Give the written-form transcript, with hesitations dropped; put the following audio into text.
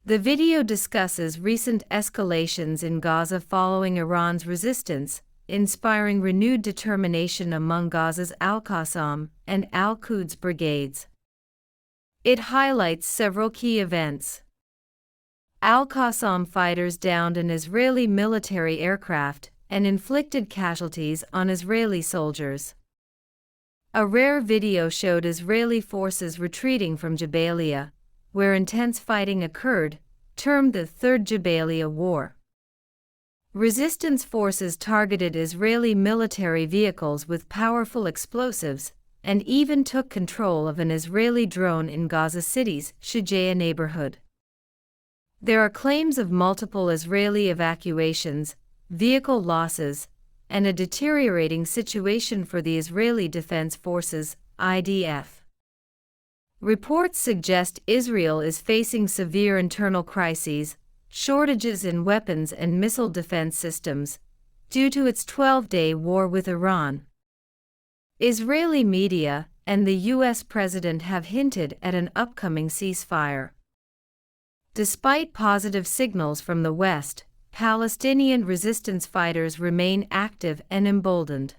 The video discusses recent escalations in Gaza following Iran's resistance, inspiring renewed determination among Gaza's Al-Qassam and Al-Quds brigades. It highlights several key events. Al-Qassam fighters downed an Israeli military aircraft and inflicted casualties on Israeli soldiers. A rare video showed Israeli forces retreating from Jabalia, where intense fighting occurred, termed the Third Jabalia War. Resistance forces targeted Israeli military vehicles with powerful explosives and even took control of an Israeli drone in Gaza City's Shujaa neighborhood. There are claims of multiple Israeli evacuations, vehicle losses, and a deteriorating situation for the Israeli Defense Forces, IDF. Reports suggest Israel is facing severe internal crises, shortages in weapons and missile defense systems, due to its 12-day war with Iran. Israeli media and the U.S. president have hinted at an upcoming ceasefire. Despite positive signals from the West, Palestinian resistance fighters remain active and emboldened.